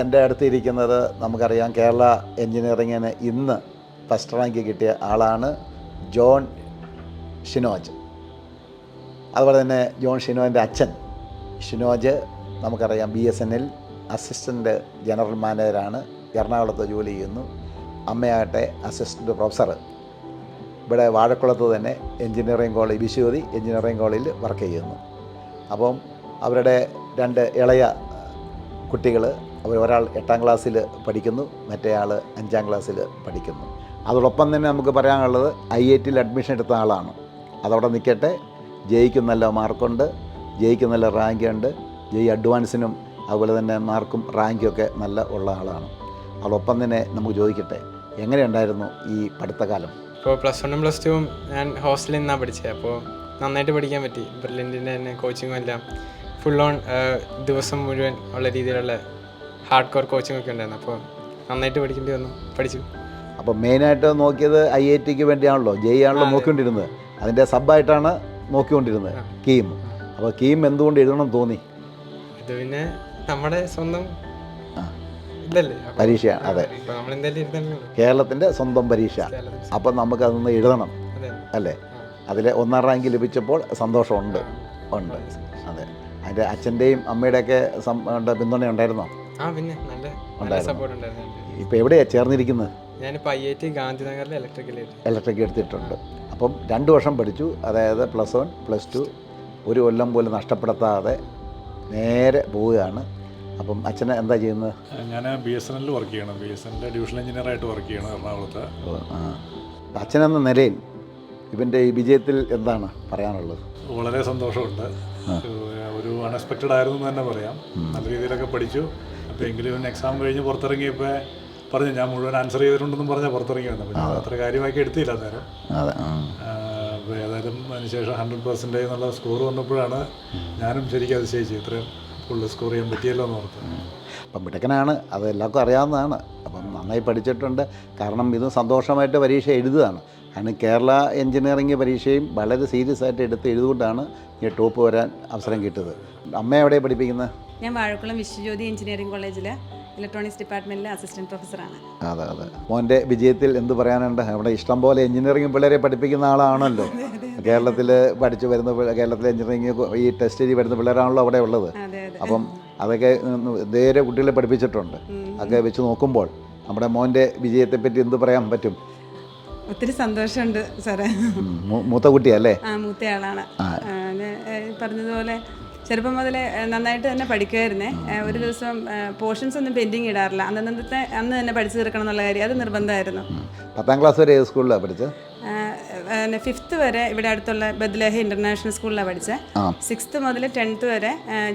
എൻ്റെ അടുത്തിരിക്കുന്നത് നമുക്കറിയാം കേരള എൻജിനീയറിങ്ങിന് ഇന്ന് ഫസ്റ്റ് റാങ്ക് കിട്ടിയ ആളാണ് ജോൺ ഷിനോജ്. അതുപോലെ തന്നെ ജോൺ ഷിനോജിൻ്റെ അച്ഛൻ ഷിനോജ് നമുക്കറിയാം BSNL അസിസ്റ്റൻ്റ് ജനറൽ മാനേജറാണ്, എറണാകുളത്ത് ജോലി ചെയ്യുന്നു. അമ്മയാകട്ടെ അസിസ്റ്റൻ്റ് പ്രൊഫസർ ഇവിടെ വാഴക്കുളത്ത് തന്നെ എൻജിനീയറിംഗ് കോളേജ് വിശ്വതി എൻജിനീയറിംഗ് കോളേജിൽ വർക്ക് ചെയ്യുന്നു. അപ്പം അവരുടെ 2 ഇളയ കുട്ടികൾ, ഒരാൾ 8ാം ക്ലാസ്സിൽ പഠിക്കുന്നു, മറ്റേയാൾ 5ാം ക്ലാസ്സിൽ പഠിക്കുന്നു. അതോടൊപ്പം തന്നെ നമുക്ക് പറയാനുള്ളത് IITയിൽ അഡ്മിഷൻ എടുത്ത ആളാണ്. അതവിടെ നിൽക്കട്ടെ, ജെയ്ക്ക് നല്ല മാർക്കുണ്ട്, ജെയ്ക്ക് നല്ല റാങ്ക് ഉണ്ട്, ജെയ് അഡ്വാൻസിനും അതുപോലെ തന്നെ മാർക്കും റാങ്കും ഒക്കെ നല്ല ഉള്ള ആളാണ്. അതോടൊപ്പം തന്നെ നമുക്ക് ചോദിക്കട്ടെ, എങ്ങനെയുണ്ടായിരുന്നു ഈ പഠിത്തകാലം? ഇപ്പോൾ +1ഉം +2ഉം ഞാൻ ഹോസ്റ്റലിൽ നിന്നാണ് പഠിച്ചത്. അപ്പോൾ നന്നായിട്ട് പഠിക്കാൻ പറ്റി. ബ്രില്യൻറ്റിൻ്റെ തന്നെ കോച്ചിങ്ങും എല്ലാം ഫുൾ ഓൺ ദിവസം മുഴുവൻ ഉള്ള രീതിയിലുള്ള ഹാർഡ് കോർ കോച്ചിങ് ഒക്കെ ഉണ്ടായിരുന്നു. അപ്പോൾ നന്നായിട്ട് പഠിക്കേണ്ടി വന്നു, പഠിച്ചു. അപ്പോൾ മെയിനായിട്ട് നോക്കിയത് IITക്ക് വേണ്ടിയാണല്ലോ, ജെയ് ആണല്ലോ നോക്കിക്കൊണ്ടിരുന്നത്. അതിൻ്റെ സബ്ബായിട്ടാണ് നോക്കിക്കൊണ്ടിരുന്നത് കീം. അപ്പോൾ കീം എന്തുകൊണ്ട് എഴുതണം തോന്നി? ഇത് പിന്നെ നമ്മുടെ സ്വന്തം ഇതല്ലേ പരീക്ഷയാണ്. അതെ, കേരളത്തിൻ്റെ സ്വന്തം പരീക്ഷ. അപ്പം നമുക്കതൊന്ന് എഴുതണം അല്ലേ? അതിൽ 1ാം റാങ്ക് ലഭിച്ചപ്പോൾ സന്തോഷമുണ്ട്. ഉണ്ട്. അതെ, അതിൻ്റെ അച്ഛൻ്റെയും അമ്മയുടെയൊക്കെ പിന്തുണ ഉണ്ടായിരുന്നോ? പിന്നെ നല്ല സപ്പോർട്ട് ഉണ്ടായിരുന്നു. ഇപ്പോൾ എവിടെയാണ് ചേർന്നിരിക്കുന്നത്? ഞാനിപ്പോൾ IIT ഗാന്ധിനഗറിൽ ഇലക്ട്രിക് എടുത്തിട്ടുണ്ട്. അപ്പം 2 വർഷം പഠിച്ചു, അതായത് +1 +2 ഒരു കൊല്ലം പോലും നഷ്ടപ്പെടുത്താതെ നേരെ പോവുകയാണ്. അപ്പം അച്ഛന് എന്താ ചെയ്യുന്നത്? ഞാൻ BSNL വർക്ക് ചെയ്യണം. BSNL ഡിവിഷൻ എഞ്ചിനീയറായിട്ട് വർക്ക് ചെയ്യണം എറണാകുളത്ത്. അച്ഛനെന്ന നിലയിൽ ഇവൻ്റെ ഈ വിജയത്തിൽ എന്താണ് പറയാനുള്ളത്? വളരെ സന്തോഷമുണ്ട്. ഒരു അൺഎക്സ്പെക്റ്റഡ് ആയിരുന്നു എന്ന് തന്നെ പറയാം. നല്ല രീതിയിലൊക്കെ പഠിച്ചു. അപ്പോൾ എങ്കിലും എക്സാം കഴിഞ്ഞ് പുറത്തിറങ്ങിയപ്പോൾ പറഞ്ഞു ഞാൻ മുഴുവൻ ആൻസർ ചെയ്തിട്ടുണ്ടെന്നും പറഞ്ഞാൽ പുറത്തിറങ്ങി വന്നത്. അപ്പോൾ ഞാൻ അത്ര കാര്യമാക്കി എടുത്തില്ല അന്നേരം. അപ്പോൾ ഏതായാലും അതിനുശേഷം 100% എന്നുള്ള സ്കോർ വന്നപ്പോഴാണ് ഞാനും ശരിക്കും അതിശയിച്ചു, ഇത്രയും ഫുള്ള് സ്കോർ ചെയ്യാൻ പറ്റിയല്ലോ എന്ന് ഓർത്ത്. അപ്പം മിടുക്കനാണ്, അത് എല്ലാവർക്കും അറിയാവുന്നതാണ്. അപ്പം നന്നായി പഠിച്ചിട്ടുണ്ട്. കാരണം ഇത് സന്തോഷമായിട്ട് പരീക്ഷ എഴുതുകയാണ്. കാരണം കേരള എൻജിനീയറിംഗ് പരീക്ഷയും വളരെ സീരിയസ് ആയിട്ട് എടുത്ത് എഴുതുകൊണ്ടാണ് ഈ ടോപ്പ് വരാൻ അവസരം കിട്ടിയത്. അമ്മ എവിടെയാണ് പഠിപ്പിക്കുന്നത്? ഞാൻ വാഴക്കുളം വിശ്വജ്യോതി എഞ്ചിനീയറിംഗ് കോളേജിൽ ഇലക്ട്രോണിക്സ് ഡിപ്പാർട്ട്മെൻറ്റിലെ അസിസ്റ്റൻറ്റ് പ്രൊഫസറാണ്. അതെ. മോൻ്റെ വിജയത്തിൽ എന്ത് പറയാനുണ്ട്? അവിടെ ഇഷ്ടംപോലെ എഞ്ചിനീയറിംഗ് പിള്ളേരെ പഠിപ്പിക്കുന്ന ആളാണല്ലോ. കേരളത്തിൽ പഠിച്ചു വരുന്ന കേരളത്തിലെ എഞ്ചിനീയറിംഗ് ഈ ടെസ്റ്റ് എഴുതി വരുന്ന പിള്ളേരാണല്ലോ അവിടെ ഉള്ളത്. അപ്പം അതൊക്കെ നേരെ കുട്ടികളെ പഠിപ്പിച്ചിട്ടുണ്ട്. അതൊക്കെ വെച്ച് നോക്കുമ്പോൾ നമ്മുടെ മോൻ്റെ വിജയത്തെപ്പറ്റി എന്ത് പറയാൻ പറ്റും? ഒത്തിരി സന്തോഷമുണ്ട് സാറേ. മൂത്ത കുട്ടിയല്ലേ? മൂത്തയാളാണ്. പറഞ്ഞതുപോലെ ചെറുപ്പം മുതലേ നന്നായിട്ട് തന്നെ പഠിക്കുമായിരുന്നേ. ഒരു ദിവസം പോർഷൻസ് ഒന്നും പെൻഡിങ് ഇടാറില്ല. അന്ന് തന്നെ പഠിച്ചു തീർക്കണം എന്നുള്ള കാര്യം അത് നിർബന്ധമായിരുന്നു. 10ാം ക്ലാസ് വരെ ഏത് സ്കൂളിലാണ് പഠിച്ചത്? 5th വരെ ഇവിടെ അടുത്തുള്ള ബദ്ലേഹ ഇൻ്റർനാഷണൽ സ്കൂളിലാണ് പഠിച്ചത്. 6th മുതൽ 10th വരെ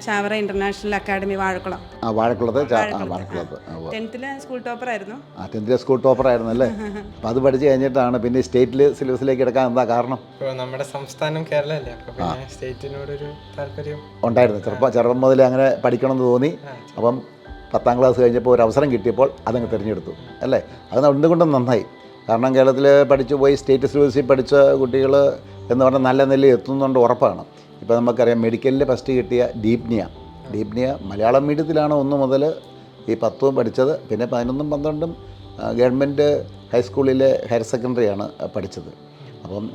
ചാവറ ഇൻ്റർനാഷണൽ അക്കാഡമി വാഴക്കുളം. വാഴക്കുളത്ത് 10th സ്കൂൾ ടോപ്പറായിരുന്നു. 10th സ്കൂൾ ടോപ്പറായിരുന്നു അല്ലേ? അപ്പോൾ അത് പഠിച്ച് കഴിഞ്ഞിട്ടാണ് പിന്നെ സ്റ്റേറ്റിൽ സിലബസിലേക്ക് എടുക്കാൻ എന്താ കാരണം? നമ്മുടെ സംസ്ഥാനം കേരളമല്ലേ, അപ്പോൾ പിന്നെ സ്റ്റേറ്റിനോടൊരു താല്പര്യം ഉണ്ടായിരുന്നു. ചെറുപ്പം മുതലേ അങ്ങനെ പഠിക്കണമെന്ന് തോന്നി. അപ്പം 10ാം ക്ലാസ് കഴിഞ്ഞപ്പോൾ ഒരു അവസരം കിട്ടിയപ്പോൾ അതങ്ങ് തിരഞ്ഞെടുത്തു അല്ലേ? അത് എന്തുകൊണ്ടും നന്നായി. കാരണം കേരളത്തിൽ പഠിച്ചു പോയി സ്റ്റേറ്റ് സിലബസിൽ പഠിച്ച കുട്ടികൾ എന്ന് പറഞ്ഞാൽ നല്ല നിലയിൽ എത്തുന്നുണ്ട് ഉറപ്പാണ്. ഇപ്പോൾ നമുക്കറിയാം മെഡിക്കലിൽ ഫസ്റ്റ് കിട്ടിയ ദീപ്നിയ മലയാളം മീഡിയത്തിലാണ് 1 മുതൽ ഈ 10ഉം പഠിച്ചത്. പിന്നെ 11ഉം 12ഉം ഗവൺമെൻറ് ഹൈസ്കൂളിലെ ഹയർ സെക്കൻഡറിയാണ് പഠിച്ചത്. അപ്പം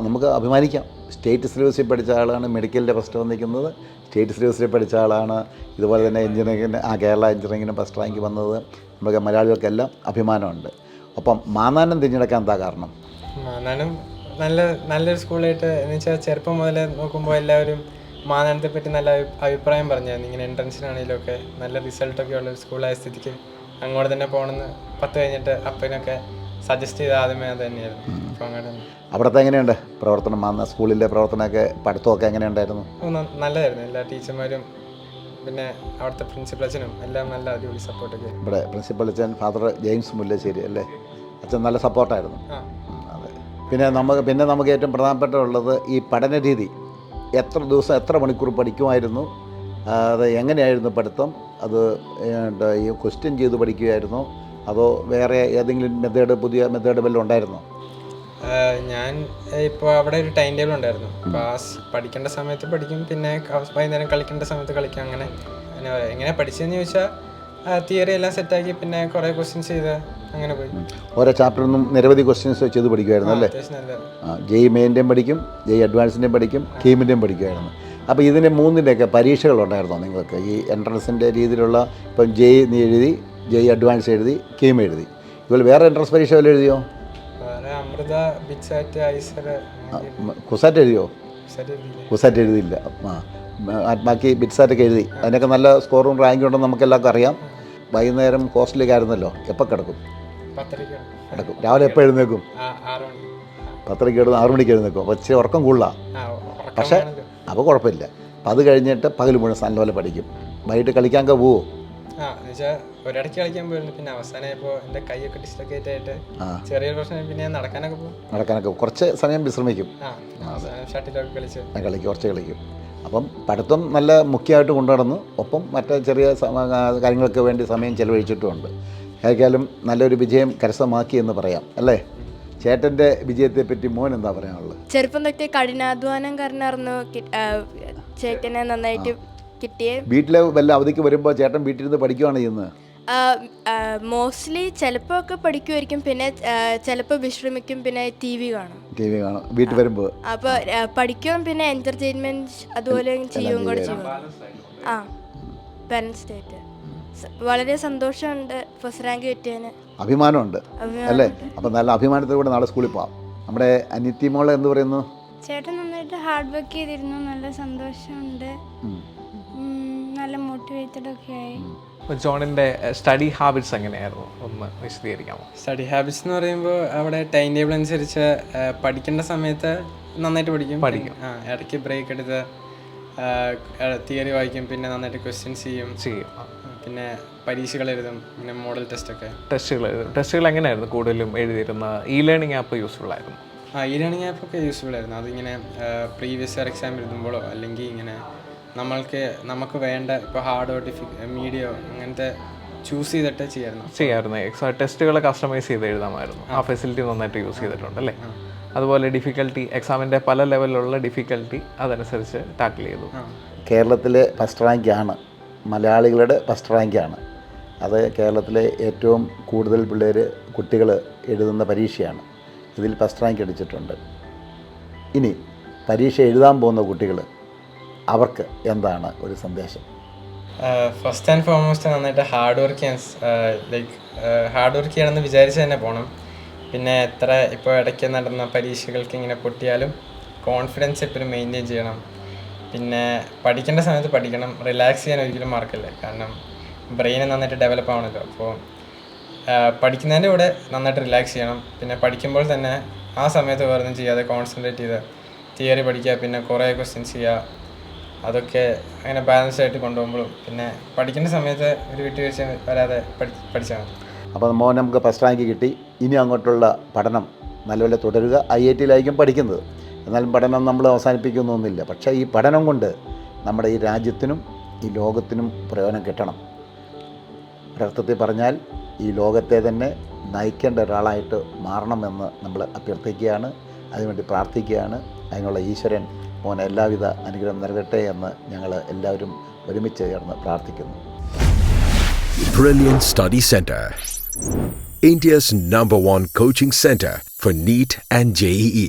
നമുക്ക് അഭിമാനിക്കാം, സ്റ്റേറ്റ് സിലബസിൽ പഠിച്ച ആളാണ് മെഡിക്കലിൻ്റെ ഫസ്റ്റ് വന്നിരിക്കുന്നത്. സ്റ്റേറ്റ് സിലബസിൽ പഠിച്ച ആളാണ് ഇതുപോലെ തന്നെ എഞ്ചിനീയറിങ്ങിന് കേരള എഞ്ചിനീയറിങ്ങിന് ഫസ്റ്റ് റാങ്ക് വന്നത്. നമുക്ക് മലയാളികൾക്കെല്ലാം അഭിമാനമുണ്ട്. അപ്പം മാന്നാനം തിരഞ്ഞെടുക്കാൻ എന്താ കാരണം? മാന്നാനം നല്ലൊരു സ്കൂളായിട്ട് എന്ന് വെച്ചാൽ ചെറുപ്പം മുതലേ നോക്കുമ്പോൾ എല്ലാവരും മാന്നാനത്തെ പറ്റി നല്ല അഭിപ്രായം പറഞ്ഞായിരുന്നു. ഇങ്ങനെ എൻട്രൻസിനാണെങ്കിലും ഒക്കെ നല്ല റിസൾട്ടൊക്കെ ഉള്ള ഒരു സ്കൂളായ സ്ഥിതിക്ക് അങ്ങോട്ട് തന്നെ പോകണമെന്ന് 10 കഴിഞ്ഞിട്ട് അപ്പനൊക്കെ സജസ്റ്റ് ചെയ്ത് ആദ്യമേ അത് തന്നെയായിരുന്നു. അപ്പോൾ അങ്ങനെ അവിടുത്തെ എങ്ങനെയുണ്ട് പ്രവർത്തനം? സ്കൂളിലെ പ്രവർത്തനമൊക്കെ പഠിത്തമൊക്കെ എങ്ങനെയുണ്ടായിരുന്നു? നല്ലതായിരുന്നു. എല്ലാ ടീച്ചർമാരും പിന്നെ അവിടുത്തെ പ്രിൻസിപ്പൽ അച്ഛനും എല്ലാം നല്ല അടിപൊളി സപ്പോർട്ടൊക്കെ. ഇവിടെ പ്രിൻസിപ്പൽ അച്ഛൻ ഫാദർ ജെയിംസ് മുല്ലശ്ശേരി അല്ലേ? അച്ഛൻ നല്ല സപ്പോർട്ടായിരുന്നു. അതെ. പിന്നെ നമുക്ക് ഏറ്റവും പ്രധാനപ്പെട്ട ഉള്ളത് ഈ പഠന രീതി. എത്ര ദിവസം എത്ര മണിക്കൂർ പഠിക്കുമായിരുന്നു? അത് എങ്ങനെയായിരുന്നു പഠിത്തം? അത് ഈ ക്വസ്റ്റ്യൻ ചെയ്ത് പഠിക്കുകയായിരുന്നോ അതോ വേറെ ഏതെങ്കിലും പുതിയ മെത്തേഡ് വല്ലതും ഉണ്ടായിരുന്നോ? ഞാൻ ഇപ്പോൾ അവിടെ ഒരു ടൈം ടേബിൾ ഉണ്ടായിരുന്നു. ക്ലാസ് പഠിക്കേണ്ട സമയത്ത് പഠിക്കും, പിന്നെ വൈകുന്നേരം കളിക്കേണ്ട സമയത്ത് കളിക്കും. അങ്ങനെ എങ്ങനെ പഠിച്ചതെന്ന് ചോദിച്ചാൽ തിയറി എല്ലാം സെറ്റാക്കി പിന്നെ കുറേ ക്വസ്റ്റ്യൻസ് ചെയ്ത് അങ്ങനെ പോയി. ഓരോ ചാപ്റ്ററിൽ നിന്നും നിരവധി ക്വസ്റ്റ്യൻസ് ചെയ്ത് പഠിക്കുമായിരുന്നു അല്ലേ? അത്യാവശ്യം നല്ല ജെയ് മെയിൻ്റെയും പഠിക്കും, ജെയ് അഡ്വാൻസിൻ്റെയും പഠിക്കും, കീമിൻ്റെയും പഠിക്കുമായിരുന്നു. അപ്പോൾ ഇതിൻ്റെ മൂന്നിൻ്റെയൊക്കെ പരീക്ഷകളുണ്ടായിരുന്നോ നിങ്ങൾക്ക്? ഈ എൻട്രൻസിൻ്റെ രീതിയിലുള്ള ഇപ്പം ജെയ് നീ എഴുതി, ജെയ് അഡ്വാൻസ് എഴുതി, കീം എഴുതി, ഇതുപോലെ വേറെ എൻട്രൻസ് പരീക്ഷ വല്ലതും എഴുതിയോ? വേറെ അമൃത, ബിറ്റ്സാറ്റ്, ഐസർ, കുസാറ്റ് എഴുതിയോ? കുസാറ്റ് എഴുതിയില്ല. ബാക്കി ബിറ്റ്സാറ്റൊക്കെ എഴുതി. അതിനൊക്കെ നല്ല സ്കോറും റാങ്കും ഉണ്ടെന്ന് നമുക്കെല്ലാവർക്കും അറിയാം. വൈകുന്നേരം ഹോസ്റ്റലിലേക്കായിരുന്നല്ലോ. എപ്പോൾ കിടക്കും? 10 കിടക്കും. രാവിലെ എപ്പോൾ എഴുന്നേക്കും? 6 മണി. 10 എഴുതും, 6 മണിക്ക് എഴുന്നേക്കും. അപ്പോൾ ഇച്ചിരി ഉറക്കം കൂടുതലാണ്. പക്ഷേ അപ്പോൾ കുഴപ്പമില്ല. അപ്പോൾ അത് കഴിഞ്ഞിട്ട് പകൽ മുഴുവൻ നല്ലപോലെ പഠിക്കും. വൈകിട്ട് കളിക്കാനൊക്കെ പോവോ? എന്നുവെച്ചാൽ ഒരിടയ്ക്ക് കളിക്കാൻ പോയിരുന്നു. പിന്നെ അവസാനമായപ്പോൾ എൻ്റെ കൈയൊക്കെ ഡിസ്ലൊക്കേറ്റ് ആയിട്ട് ചെറിയൊരു പ്രശ്നം. പിന്നെ ഞാൻ നടക്കാനൊക്കെ പോകും. കുറച്ച് സമയം വിശ്രമിക്കും. ഷട്ടിലൊക്കെ കളിക്കും, കുറച്ച് കളിക്കും. അപ്പം പഠിത്തം നല്ല മുഖ്യമായിട്ട് കൊണ്ടുനടന്നു. ഒപ്പം മറ്റേ ചെറിയ കാര്യങ്ങൾക്ക് വേണ്ടി സമയം ചെലവഴിച്ചിട്ടുമുണ്ട്. ഏതായാലും നല്ലൊരു വിജയം കരസ്ഥമാക്കി എന്ന് പറയാം അല്ലേ? ചേട്ടൻ്റെ വിജയത്തെപ്പറ്റി മോൻ എന്താ പറയാനുള്ളത്? ചെറുപ്പം തൊട്ടേ കഠിനാധ്വാനം കാരണമായിരുന്നു ചേട്ടനെ നന്നായിട്ട് കിട്ടിയേ. വീട്ടിലെ വല്ല അവധിക്ക് വരുമ്പോൾ ചേട്ടൻ വീട്ടിലിരുന്ന് പഠിക്കുകയാണ് ചെയ്യുന്നത്? മോസ്റ്റ്ലി ചിലപ്പോൾ ഒക്കെ പഠിക്കുമായിരിക്കും, പിന്നെ ചിലപ്പോൾ വിശ്രമിക്കും, പിന്നെ ടി വി കാണും. വീട്ടിൽ വരുമ്പോൾ. അപ്പോൾ പഠിക്കും, പിന്നെ എൻ്റർടൈൻമെൻറ്റ് അതുപോലെ ചെയ്യും കൂടെ ചെയ്യും. ബാലൻസ്ഡ് ആയിട്ട് വളരെ സന്തോഷമുണ്ട് ഫസ്റ്റ് റാങ്ക് കിട്ടിയതിന്. അഭിമാനമുണ്ട് അല്ലേ? അപ്പം നല്ല അഭിമാനത്തോടെ നാളെ സ്കൂളിൽ പോവാം. നമ്മുടെ അനിത്തി മോളെ എന്ത് പറയുന്നു? ചേട്ടൻ നന്നായിട്ട് ഹാർഡ് വർക്ക് ചെയ്തിരുന്നു, നല്ല സന്തോഷമുണ്ട്, നല്ല മോട്ടിവേറ്റഡ് ഒക്കെ ആയി. ജോണിൻ്റെ സ്റ്റഡി ഹാബിറ്റ്സ് എങ്ങനെയായിരുന്നു ഒന്ന് വിശദീകരിക്കാമോ? സ്റ്റഡി ഹാബിറ്റ്സ് എന്ന് പറയുമ്പോൾ അവിടെ ടൈം ടേബിൾ അനുസരിച്ച് പഠിക്കേണ്ട സമയത്ത് നന്നായിട്ട് പഠിക്കും. ഇടയ്ക്ക് ബ്രേക്ക് എടുത്ത് തിയറി വായിക്കും, പിന്നെ നന്നായിട്ട് ക്വസ്റ്റ്യൻസ് ചെയ്യും. പിന്നെ പരീക്ഷകൾ എഴുതും, പിന്നെ മോഡൽ ടെസ്റ്റുകൾ എങ്ങനെയായിരുന്നു കൂടുതലും എഴുതിയിരുന്ന? ഇ ലേണിംഗ് ആപ്പ് യൂസ്ഫുൾ ആയിരുന്നു? ഇ ലേണിംഗ് ആപ്പൊക്കെ യൂസ്ഫുൾ ആയിരുന്നു. അതിങ്ങനെ പ്രീവിയസ് ഇയർ എക്സാം എഴുതുമ്പോഴോ അല്ലെങ്കിൽ ഇങ്ങനെ നമുക്ക് വേണ്ട ഇപ്പോൾ ഹാർഡോ മീഡിയോ അങ്ങനത്തെ ചൂസ് ചെയ്തിട്ട് ചെയ്യാമായിരുന്നു. ടെസ്റ്റുകൾ കസ്റ്റമൈസ് ചെയ്ത് എഴുതാമായിരുന്നു. ആ ഫെസിലിറ്റി നന്നായിട്ട് യൂസ് ചെയ്തിട്ടുണ്ട് അല്ലേ? അതുപോലെ ഡിഫിക്കൽട്ടി, എക്സാമിൻ്റെ പല ലെവലിലുള്ള ഡിഫിക്കൽട്ടി അതനുസരിച്ച് ടാക്കിൾ ചെയ്തു. കേരളത്തിലെ ഫസ്റ്റ് റാങ്കാണ്, മലയാളികളുടെ ഫസ്റ്റ് റാങ്കാണ്. അത് കേരളത്തിലെ ഏറ്റവും കൂടുതൽ കുട്ടികൾ എഴുതുന്ന പരീക്ഷയാണ്. ഇതിൽ ഫസ്റ്റ് റാങ്ക് അടിച്ചിട്ടുണ്ട്. ഇനി പരീക്ഷ എഴുതാൻ പോകുന്ന കുട്ടികൾ, അവർക്ക് എന്താണ് ഒരു സന്ദേശം? ഫസ്റ്റ് ആൻഡ് ഫോർമോസ്റ്റ് നന്നായിട്ട് ഹാർഡ് വർക്ക് ചെയ്യണമെന്ന് വിചാരിച്ച് തന്നെ പോകണം. പിന്നെ എത്ര ഇപ്പോൾ ഇടയ്ക്ക് നടന്ന പരീക്ഷകൾക്ക് ഇങ്ങനെ പൊട്ടിയാലും കോൺഫിഡൻസ് എപ്പോഴും മെയിൻറ്റെയിൻ ചെയ്യണം. പിന്നെ പഠിക്കേണ്ട സമയത്ത് പഠിക്കണം, റിലാക്സ് ചെയ്യാൻ ഒരിക്കലും മറക്കല്ലേ. കാരണം ബ്രെയിന് നന്നായിട്ട് ഡെവലപ്പ് ആവണമല്ലോ. അപ്പോൾ പഠിക്കുന്നതിൻ്റെ കൂടെ നന്നായിട്ട് റിലാക്സ് ചെയ്യണം. പിന്നെ പഠിക്കുമ്പോൾ തന്നെ ആ സമയത്ത് വേറെ ഒന്നും ചെയ്യാതെ കോൺസെൻട്രേറ്റ് ചെയ്ത് തിയറി പഠിക്കുക, പിന്നെ കുറേ ക്വസ്റ്റ്യൻസ് ചെയ്യുക. അതൊക്കെ അങ്ങനെ ബാലൻസ് ആയിട്ട് കൊണ്ടുപോകുമ്പോഴും പിന്നെ പഠിക്കേണ്ട സമയത്ത് ഒരു വിട്ടുവീഴ്ച വരാതെ പഠിച്ചാൽ മതി. അപ്പോൾ മോൻ നമുക്ക് ഫസ്റ്റ് റാങ്ക് കിട്ടി. ഇനി അങ്ങോട്ടുള്ള പഠനം നല്ലപോലെ തുടരുക. IIT-യിലായിരിക്കും പഠിക്കുന്നത്. എന്നാലും പഠനം നമ്മൾ അവസാനിപ്പിക്കുന്നൊന്നുമില്ല. പക്ഷേ ഈ പഠനം കൊണ്ട് നമ്മുടെ ഈ രാജ്യത്തിനും ഈ ലോകത്തിനും പ്രയോജനം കിട്ടണം. ഒരർത്ഥത്തിൽ പറഞ്ഞാൽ ഈ ലോകത്തെ തന്നെ നയിക്കേണ്ട ഒരാളായിട്ട് മാറണമെന്ന് നമ്മൾ അഭ്യർത്ഥിക്കുകയാണ്, അതിനുവേണ്ടി പ്രാർത്ഥിക്കുകയാണ്. അതിനുള്ള ഈശ്വരൻ മോനെ എല്ലാവിധ അനുഗ്രഹം നൽകട്ടെ എന്ന് ഞങ്ങൾ എല്ലാവരും ഒരുമിച്ച് ചേർന്ന് പ്രാർത്ഥിക്കുന്നു. Brilliant Study Center, India's #1 coaching center for NEET and JEE.